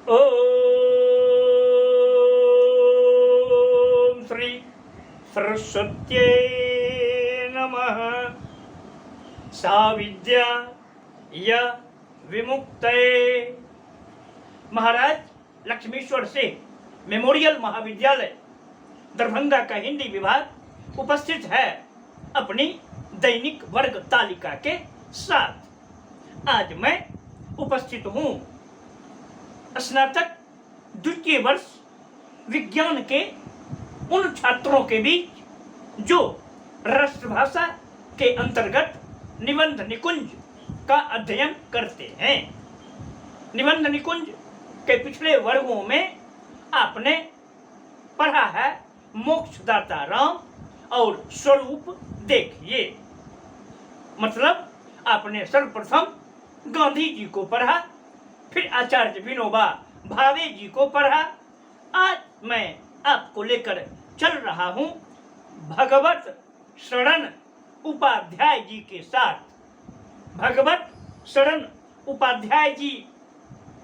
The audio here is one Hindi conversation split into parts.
ओम श्री सरस्वत्यै नमः। सा विद्या य विमुक्तये। महाराज लक्ष्मीश्वर से मेमोरियल महाविद्यालय दरभंगा का हिंदी विभाग उपस्थित है अपनी दैनिक वर्ग तालिका के साथ। आज मैं उपस्थित हूँ स्नातक द्वितीय वर्ष विज्ञान के उन छात्रों के बीच जो राष्ट्रभाषा के अंतर्गत निबंध निकुंज का अध्ययन करते हैं। निबंध निकुंज के पिछले वर्गों में आपने पढ़ा है मोक्षदाता राम और स्वरूप देखिए। मतलब आपने सर्वप्रथम गांधी जी को पढ़ा, फिर आचार्य विनोबा भावे जी को पढ़ा। आज मैं आपको लेकर चल रहा हूं भगवत शरण उपाध्याय जी के साथ। भगवत शरण उपाध्याय जी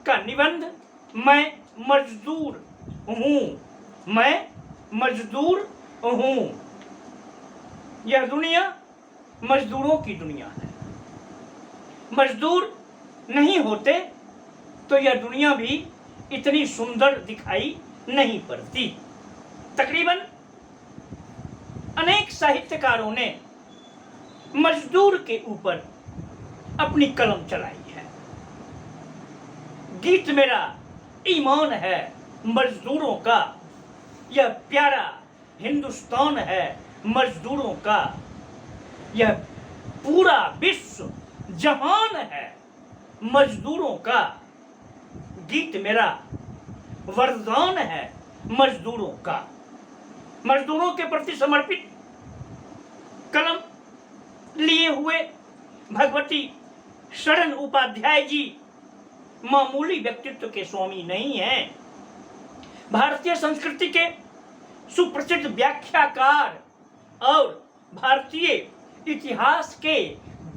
का निबंध मैं मजदूर हूं। मैं मजदूर हूं। यह दुनिया मजदूरों की दुनिया है। मजदूर नहीं होते तो यह दुनिया भी इतनी सुंदर दिखाई नहीं पड़ती। तकरीबन अनेक साहित्यकारों ने मजदूर के ऊपर अपनी कलम चलाई है। गीत मेरा ईमान है मजदूरों का, यह प्यारा हिंदुस्तान है मजदूरों का, यह पूरा विश्व जहान है मजदूरों का। गीत मेरा वरदान है मजदूरों का। मजदूरों के प्रति समर्पित कलम लिए हुए भगवती शरण उपाध्याय जी मामूली व्यक्तित्व के स्वामी नहीं हैं। भारतीय संस्कृति के सुप्रसिद्ध व्याख्याकार और भारतीय इतिहास के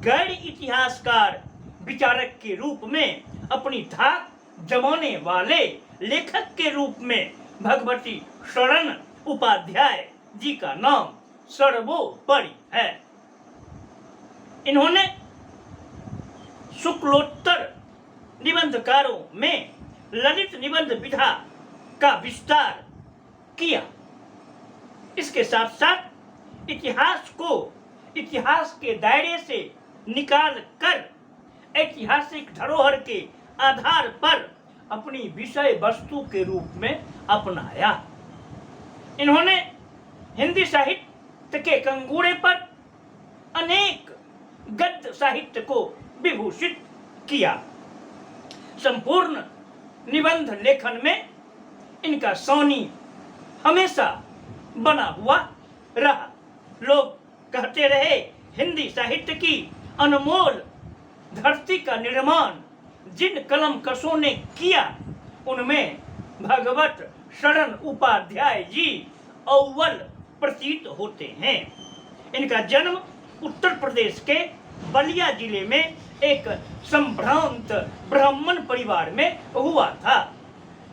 गैर इतिहासकार विचारक के रूप में अपनी धाक जमाने वाले लेखक के रूप में भगवती शरण उपाध्याय जी का नाम सर्वोपरि है। इन्होंने शुक्लोत्तर निबंधकारों में ललित निबंध विधा का विस्तार किया। इसके साथ साथ इतिहास को इतिहास के दायरे से निकाल कर ऐतिहासिक धरोहर के आधार पर अपनी विषय वस्तु के रूप में अपनाया। इन्होंने हिंदी साहित्य के कंगूरे पर अनेक गद्य साहित्य को विभूषित किया। संपूर्ण निबंध लेखन में इनका सानी हमेशा बना हुआ रहा। लोग कहते रहे हिंदी साहित्य की अनमोल धरती का निर्माण जिन कलम कशों ने किया उनमें भगवत शरण उपाध्याय जी अव्वल प्रतीत होते हैं। इनका जन्म उत्तर प्रदेश के बलिया जिले में एक संभ्रांत ब्राह्मण परिवार में हुआ था।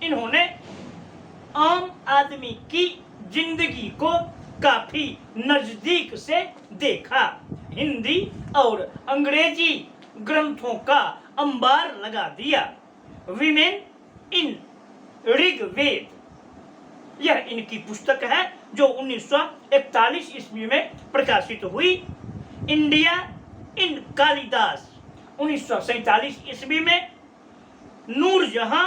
इन्होंने आम आदमी की जिंदगी को काफी नजदीक से देखा। हिंदी और अंग्रेजी ग्रंथों का अंबार लगा दिया। विमेन इन ऋग्वेद यह इनकी पुस्तक है जो 1941 ईस्वी में प्रकाशित हुई। इंडिया इन कालिदास 1947 ईस्वी में, नूरजहां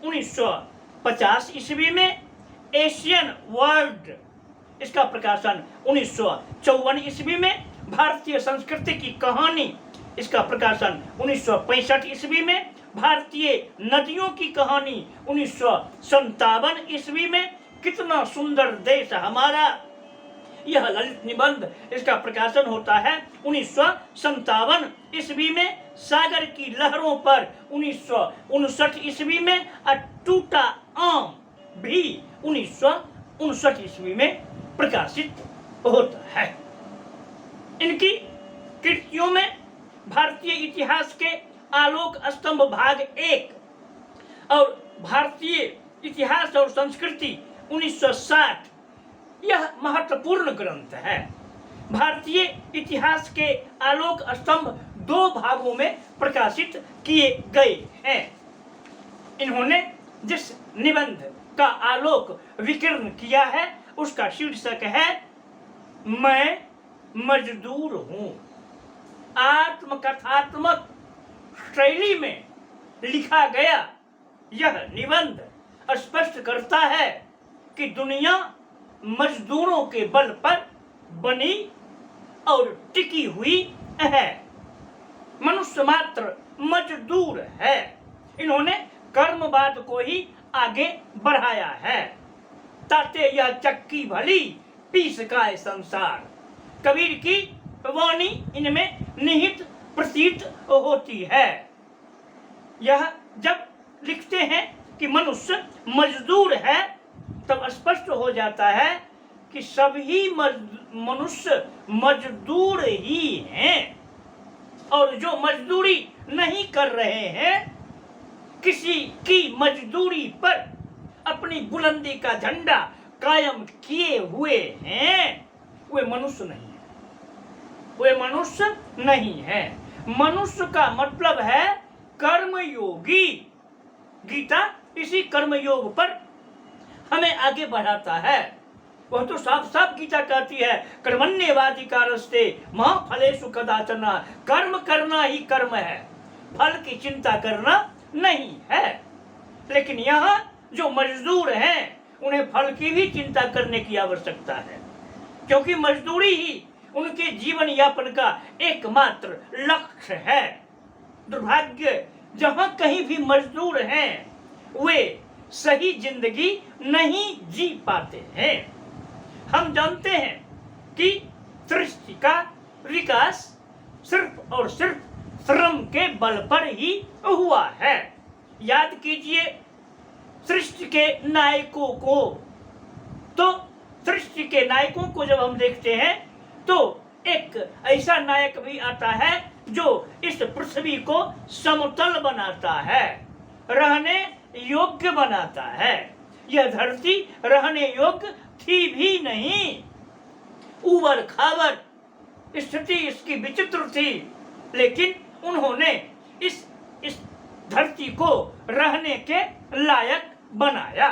1950 ईस्वी में, एशियन वर्ल्ड इसका प्रकाशन 1954 ईस्वी में, भारतीय संस्कृति की कहानी इसका प्रकाशन 1965 ईस्वी में, भारतीय नदियों की कहानी 1957 ईस्वी में, कितना सुंदर देश हमारा यह ललित निबंध इसका प्रकाशन होता है 1957 ईस्वी में, सागर की लहरों पर 1959 ईस्वी में, टूटा आम भी 1959 ईस्वी में प्रकाशित होता है। इनकी कृतियों में भारतीय इतिहास के आलोक स्तंभ भाग 1 और भारतीय इतिहास और संस्कृति 1960 यह महत्वपूर्ण ग्रंथ है। भारतीय इतिहास के आलोक स्तंभ 2 भागों में प्रकाशित किए गए हैं। इन्होंने जिस निबंध का आलोक विकीर्ण किया है उसका शीर्षक है मैं मजदूर हूं। आत्मकथात्मक शैली में लिखा गया यह निबंध स्पष्ट करता है कि दुनिया मजदूरों के बल पर बनी और टिकी हुई है। मनुष्य मात्र मजदूर है। इन्होंने कर्मवाद को ही आगे बढ़ाया है। ताते यह चक्की भली पीस का संसार, कबीर की वाणी इनमें निहित प्रतीत होती है। यह जब लिखते हैं कि मनुष्य मजदूर है तब स्पष्ट हो जाता है कि सभी मनुष्य मजदूर ही हैं और जो मजदूरी नहीं कर रहे हैं, किसी की मजदूरी पर अपनी बुलंदी का झंडा कायम किए हुए हैं, वे मनुष्य नहीं है। वे मनुष्य नहीं है। मनुष्य का मतलब है कर्मयोगी। गीता इसी कर्मयोग पर हमें आगे बढ़ाता है। वह तो साफ साफ गीता कहती है कर्मण्येवाधिकारस्ते मा फलेषु कदाचन, कर्म करना ही कर्म है, फल की चिंता करना नहीं है। लेकिन यहाँ जो मजदूर हैं उन्हें फल की भी चिंता करने की आवश्यकता है, क्योंकि मजदूरी ही उनके जीवन यापन का एकमात्र लक्ष्य है। दुर्भाग्य, जहाँ कहीं भी मजदूर हैं वे सही जिंदगी नहीं जी पाते हैं। हम जानते हैं कि सृष्टि का विकास सिर्फ और सिर्फ श्रम के बल पर ही हुआ है। याद कीजिए सृष्टि के नायकों को। तो सृष्टि के नायकों को जब हम देखते हैं तो एक ऐसा नायक भी आता है जो इस पृथ्वी को समतल बनाता है, रहने योग्य बनाता है। यह धरती रहने योग्य थी भी नहीं, ऊबड़ खाबड़ स्थिति इसकी विचित्र थी, लेकिन उन्होंने इस धरती को रहने के लायक बनाया।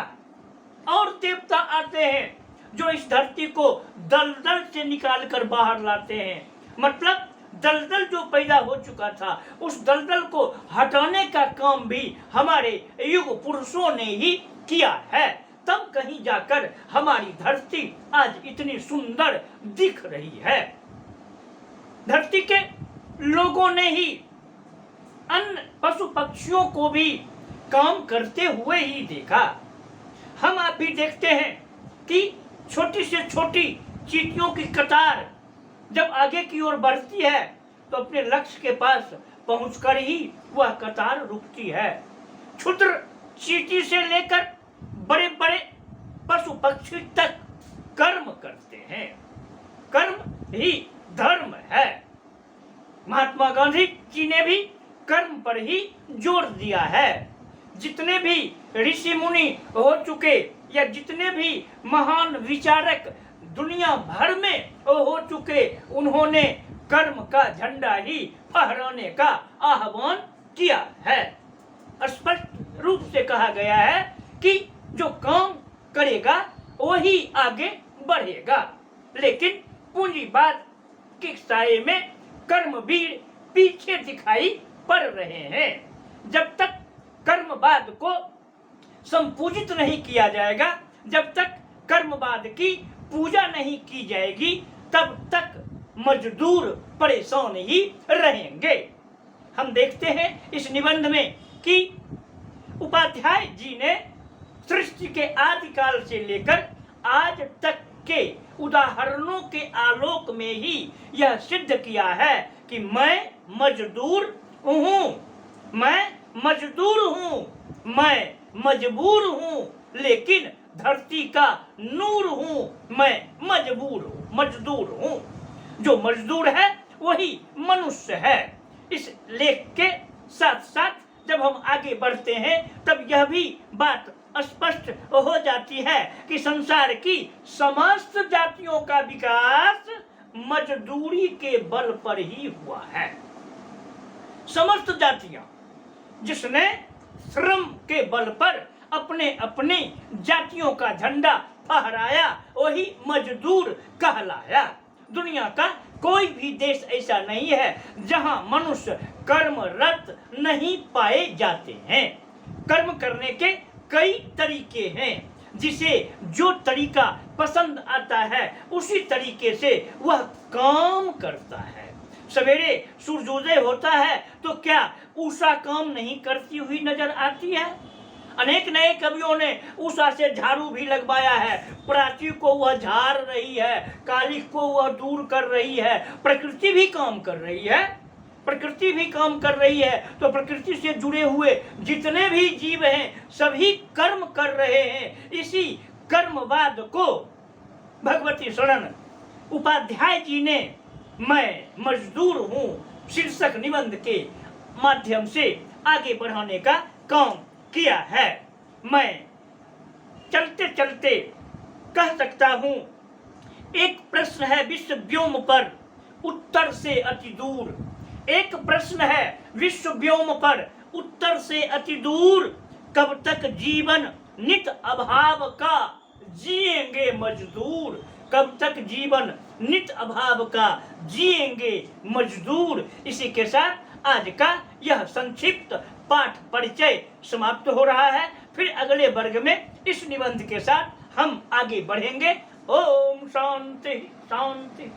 और देवता आते हैं जो इस धरती को दलदल से निकाल कर बाहर लाते हैं। मतलब दलदल जो पैदा हो चुका था उस दलदल को हटाने का काम भी हमारे युग पुरुषों ने ही किया है। तब कहीं जाकर हमारी धरती आज इतनी सुंदर दिख रही है। धरती के लोगों ने ही अन्य पशु पक्षियों को भी काम करते हुए ही देखा। हम आप भी देखते हैं कि छोटी से छोटी चींटियों की कतार जब आगे की ओर बढ़ती है तो अपने लक्ष्य के पास पहुंचकर ही वह कतार रुकती है। क्षुद्र चींटी से लेकर बड़े बड़े पशु पक्षी तक कर्म करते हैं। कर्म ही धर्म है। महात्मा गांधी जी ने भी कर्म पर ही जोर दिया है। जितने भी ऋषि मुनि हो चुके या जितने भी महान विचारक दुनिया भर में हो चुके, उन्होंने कर्म का झंडा ही फहराने का आह्वान किया है। स्पष्ट रूप से कहा गया है कि जो काम करेगा वही आगे बढ़ेगा, लेकिन पूंजीवाद के साये में कर्मवीर पीछे दिखाई पड़ रहे हैं। जब तक कर्मवाद को संपूजित नहीं किया जाएगा, जब तक कर्मवाद की पूजा नहीं की जाएगी, तब तक मजदूर परेशान ही रहेंगे। हम देखते हैं इस निबंध में कि उपाध्याय जी ने सृष्टि के आदिकाल से लेकर आज तक के उदाहरणों के आलोक में ही यह सिद्ध किया है कि मैं मजदूर हूँ, मैं मजदूर हूँ, मैं मजबूर हूँ, लेकिन धरती का नूर हूँ, मैं मजदूर हूँ। जो मजदूर है वही मनुष्य है। इस लेख के साथ साथ जब हम आगे बढ़ते हैं तब यह भी बात स्पष्ट हो जाती है कि संसार की समस्त जातियों का विकास मजदूरी के बल पर ही हुआ है। समस्त जातियां जिसने श्रम के बल पर अपने अपनी जातियों का झंडा फहराया वही मजदूर कहलाया। दुनिया का कोई भी देश ऐसा नहीं है जहां मनुष्य कर्मरत नहीं पाए जाते हैं। कर्म करने के कई तरीके हैं, जिसे जो तरीका पसंद आता है उसी तरीके से वह काम करता है। सवेरे सूर्योदय होता है तो क्या उषा काम नहीं करती हुई नजर आती है? अनेक नए कवियों ने उषा से झाड़ू भी लगवाया है। प्राची को वह झाड़ रही है, कालिक को वह दूर कर रही है। प्रकृति भी काम कर रही है, प्रकृति भी काम कर रही है। तो प्रकृति से जुड़े हुए जितने भी जीव हैं सभी कर्म कर रहे हैं। इसी कर्मवाद को भगवती शरण उपाध्याय जी ने मैं मजदूर हूँ शीर्षक निबंध के माध्यम से आगे बढ़ाने का काम किया है। मैं चलते चलते कह सकता हूँ, एक प्रश्न है विश्व व्योम पर उत्तर से अति दूर। एक प्रश्न है विश्व व्योम पर उत्तर से अति दूर, कब तक जीवन नित अभाव का जिएंगे मजदूर। कब तक जीवन नित अभाव का जिएंगे मजदूर। इसी के साथ आज का यह संक्षिप्त पाठ परिचय समाप्त हो रहा है। फिर अगले वर्ग में इस निबंध के साथ हम आगे बढ़ेंगे। ओम शांति शांति।